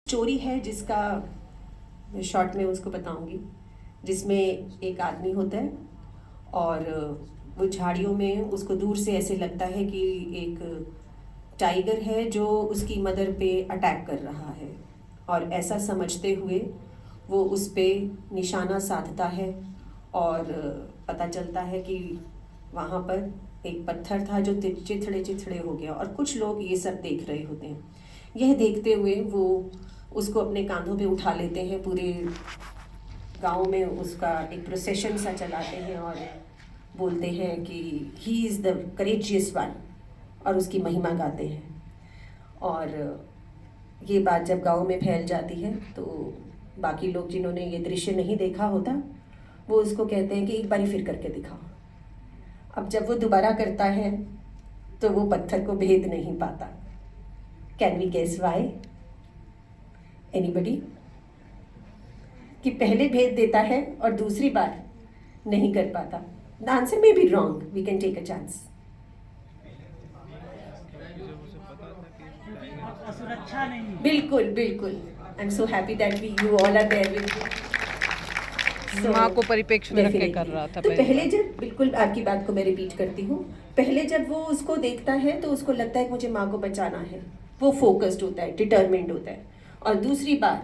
Story है जिसका short में उसको बताऊंगी, जिसमें एक आदमी होता है और वो झाड़ियों में उसको दूर से ऐसे लगता है कि एक टाइगर है जो उसकी मदर पे अटैक कर रहा है, और ऐसा समझते हुए वो उस पे निशाना साधता है और पता चलता है कि वहाँ पर एक पत्थर था जो चिथड़े चिथड़े हो गया, और कुछ लोग ये सब देख रहे होते हैं। यह देखते हुए वो उसको अपने कांधों पे उठा लेते हैं, पूरे गांव में उसका एक प्रोसेशन सा चलाते हैं और बोलते हैं कि he is the courageous one, और उसकी महिमा गाते हैं। और ये बात जब गांव में फैल जाती है तो बाकी लोग जिन्होंने ये दृश्य नहीं देखा होता वो उसको कहते हैं कि एक बारी फिर करके दिखाओ। अब जब वो दोबारा करता है तो वो पत्थर को भेद नहीं पाता। Can we guess why? Anybody? कि पहले भेद देता है और दूसरी बार नहीं कर पाता। The answer may be wrong, we can take a chance. सुरक्षा नहीं। बिल्कुल बिल्कुल, I am so happy that we you all are there with माँ को परिप्रेक्ष्य में रख के कर रहा था तो पहली पहले बार। जब, बिल्कुल आपकी बात को मैं रिपीट करती हूँ, पहले जब वो उसको देखता है तो उसको लगता है कि मुझे माँ को बचाना है, वो फोकस्ड होता है, डिटर्मिन्ड होता है। और दूसरी बार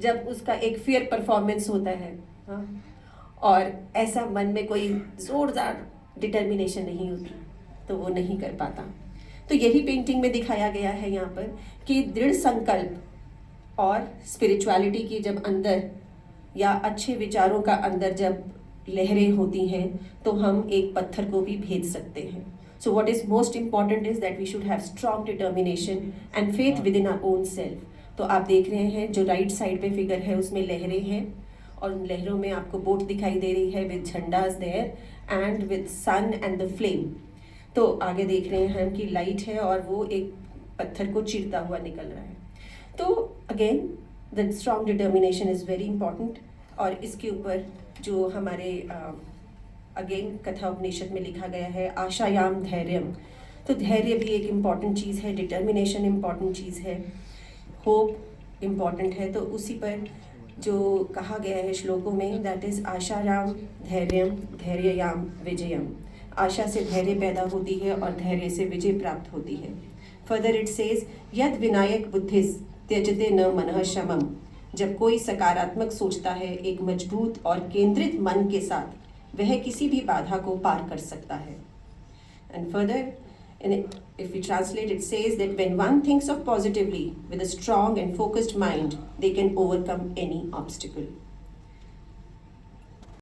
जब उसका एक फेयर परफॉर्मेंस होता है, हाँ, और ऐसा मन में कोई जोरदार डिटर्मिनेशन नहीं होती तो वो नहीं कर पाता। तो यही पेंटिंग में दिखाया गया है यहाँ पर कि दृढ़ संकल्प और स्पिरिचुअलिटी की जब अंदर, या अच्छे विचारों का अंदर जब लहरें होती हैं तो हम एक पत्थर को भी भेद सकते हैं। So what is most important is that we should have strong determination and faith with in our own self. तो आप देख रहे हैं जो राइट साइड पे फिगर है उसमें लहरें हैं, और उन लहरों में आपको बोट दिखाई दे रही है विद झंडाज there and with sun and the flame. तो आगे देख रहे हैं हम कि लाइट है और वो एक पत्थर को चीरता हुआ निकल रहा है। तो again the strong determination is very important. और इसके ऊपर जो हमारे अगेन कथा उपनिषद में लिखा गया है आशायाम धैर्यम, तो धैर्य भी एक इम्पॉर्टेंट चीज़ है, डिटर्मिनेशन इम्पॉर्टेंट चीज़ है, होप इम्पॉर्टेंट है। तो उसी पर जो कहा गया है श्लोकों में, दैट इज़ आशायाम धैर्यम धैर्ययाम विजयम। आशा से धैर्य पैदा होती है और धैर्य से विजय प्राप्त होती है। फर्दर इट सेज यद विनायक बुद्धिस त्यजते न मनः शमम। जब कोई सकारात्मक सोचता है एक मजबूत और केंद्रित मन के साथ, वह किसी भी बाधा को पार कर सकता है। And further if we translate, it says that when one thinks of positively with a strong and focused mind, they can overcome any obstacle.